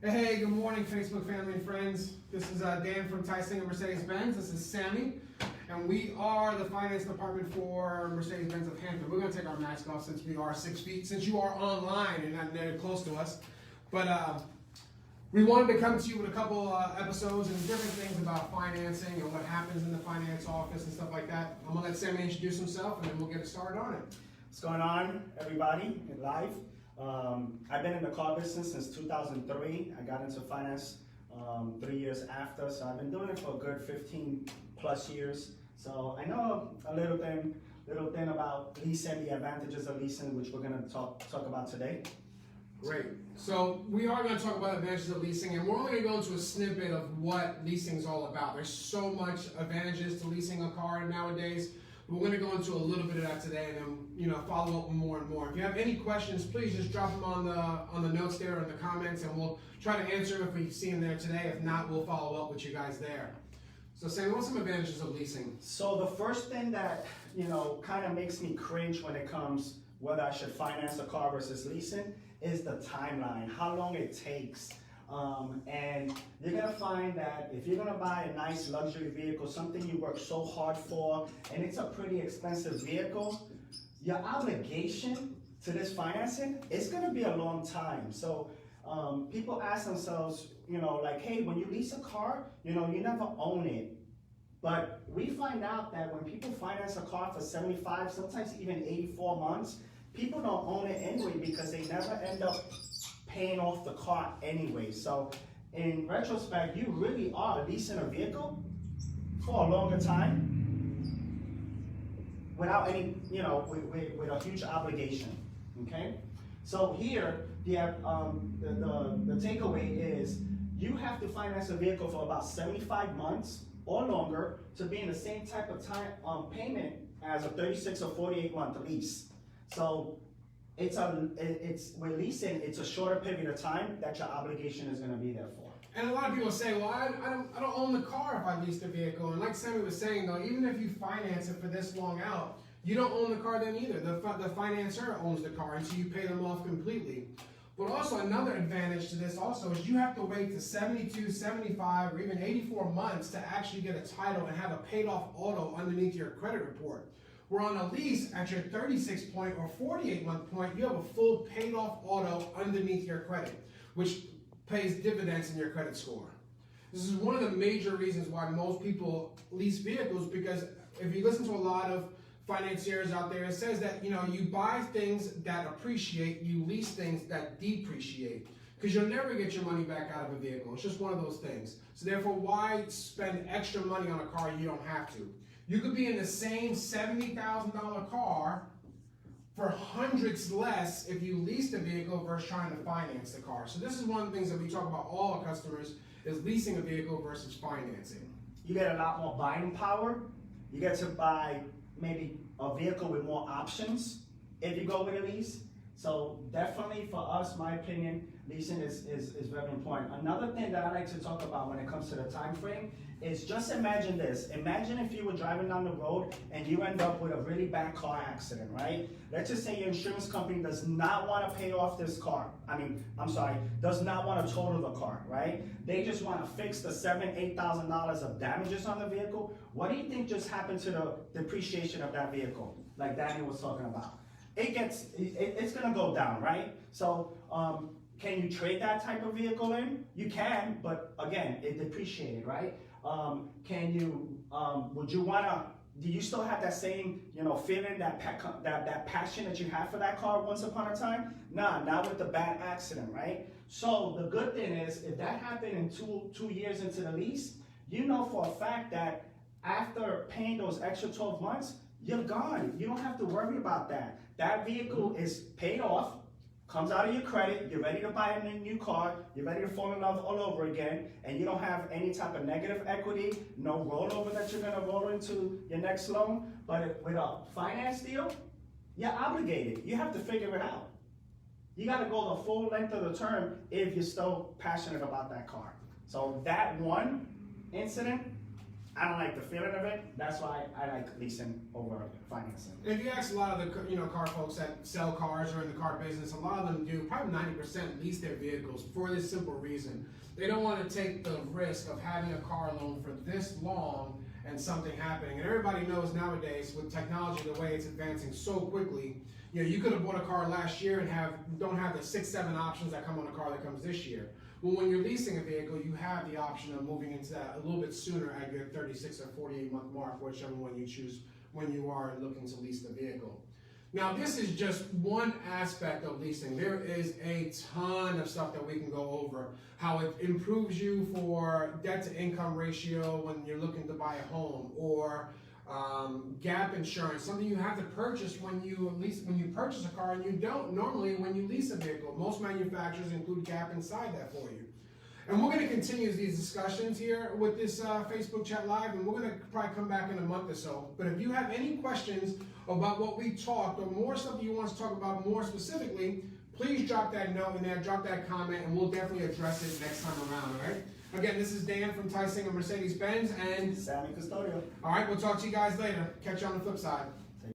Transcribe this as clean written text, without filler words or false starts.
Hey, good morning, Facebook family and friends. This is Dan from Leasing and Mercedes-Benz. This is Sammy, and we are the finance department for Mercedes-Benz of Hampton. We're going to take our mask off since we are 6 feet, since you are online and not very close to us. But we wanted to come to you with a couple episodes and different things about financing and what happens in the finance office and stuff like that. I'm going to let Sammy introduce himself, and then we'll get started on it. What's going on, everybody, in live? I've been in the car business since 2003. I got into finance 3 years after, so I've been doing it for a good 15 plus years. So I know a little thing about leasing, the advantages of leasing, which we're going to talk about today. Great. So we are going to talk about advantages of leasing, and we're only going to go into a snippet of what leasing is all about. There's so much advantages to leasing a car nowadays. We're going to go into a little bit of that today, and then follow up more and more. If you have any questions, please just drop them on the notes there or in the comments, and we'll try to answer them if we see them there today. If not, we'll follow up with you guys there. So, Sam, what's some advantages of leasing? So the first thing that kind of makes me cringe when it comes whether I should finance a car versus leasing is the timeline, how long it takes. And you're gonna find that if you're gonna buy a nice luxury vehicle, something you work so hard for, and it's a pretty expensive vehicle, your obligation to this financing is gonna be a long time. So people ask themselves, like, hey, when you lease a car, you never own it. But we find out that when people finance a car for 75, sometimes even 84 months, people don't own it anyway because they never end up paying off the car anyway. So in retrospect, you really are leasing a vehicle for a longer time without any, with a huge obligation, okay? So here, the takeaway is you have to finance a vehicle for about 75 months or longer to be in the same type of time payment as a 36 or 48 month lease. So with leasing, it's a shorter period of time that your obligation is going to be there for. And a lot of people say, well, I don't own the car if I lease the vehicle. And like Sammy was saying, though, even if you finance it for this long out, you don't own the car then either. The financier owns the car until you pay them off completely. But also another advantage to this also is you have to wait to 72, 75, or even 84 months to actually get a title and have a paid off auto underneath your credit report. Where on a lease, at your 36 point or 48 month point, you have a full paid off auto underneath your credit, which pays dividends in your credit score. This is one of the major reasons why most people lease vehicles, because if you listen to a lot of financiers out there, it says that you buy things that appreciate, you lease things that depreciate, because you'll never get your money back out of a vehicle. It's just one of those things. So therefore, why spend extra money on a car you don't have to? You could be in the same $70,000 car for hundreds less if you leased a vehicle versus trying to finance the car. So this is one of the things that we talk about all our customers is leasing a vehicle versus financing. You get a lot more buying power. You get to buy maybe a vehicle with more options if you go with a lease. So definitely for us, my opinion, leasing is very important. Another thing that I like to talk about when it comes to the time frame is just imagine this. Imagine if you were driving down the road and you end up with a really bad car accident, right? Let's just say your insurance company does not want to pay off this car. Does not want to total the car, right? They just want to fix the $7,000, $8,000 of damages on the vehicle. What do you think just happened to the depreciation of that vehicle, like Daniel was talking about? It's gonna go down, right? So can you trade that type of vehicle in? You can, but again, it depreciated, right? Would you wanna, do you still have that same, feeling, that passion that you had for that car once upon a time? Nah, not with the bad accident, right? So the good thing is, if that happened in two years into the lease, you know for a fact that after paying those extra 12 months, you're gone. You don't have to worry about that. That vehicle is paid off, comes out of your credit, you're ready to buy a new car, you're ready to fall in love all over again, and you don't have any type of negative equity, no rollover that you're gonna roll into your next loan. But with a finance deal, you're obligated. You have to figure it out. You gotta go the full length of the term if you're still passionate about that car. So that one incident, I don't like the feeling of it. That's why I like leasing over financing. If you ask a lot of the car folks that sell cars or in the car business, a lot of them do, probably 90% lease their vehicles for this simple reason. They don't want to take the risk of having a car loan for this long and something happening. And everybody knows nowadays with technology, the way it's advancing so quickly, you could have bought a car last year and don't have the 6-7 options that come on a car that comes this year. Well, when you're leasing a vehicle, you have the option of moving into that a little bit sooner at your 36 or 48 month mark, whichever one you choose when you are looking to lease the vehicle. Now, this is just one aspect of leasing. There is a ton of stuff that we can go over. How it improves you for debt to income ratio when you're looking to buy a home, or gap insurance, something you have to purchase when you purchase a car, and you don't normally when you lease a vehicle. Most manufacturers include gap inside that for you. And we're going to continue these discussions here with this Facebook chat live, and we're going to probably come back in a month or so. But if you have any questions about what we talked, or more stuff you want us to talk about more specifically, please drop that note in there, drop that comment, and we'll definitely address it next time around, all right? Again, this is Dan from Tyson and Mercedes-Benz, and Sammy Custodio. all right, we'll talk to you guys later. Catch you on the flip side.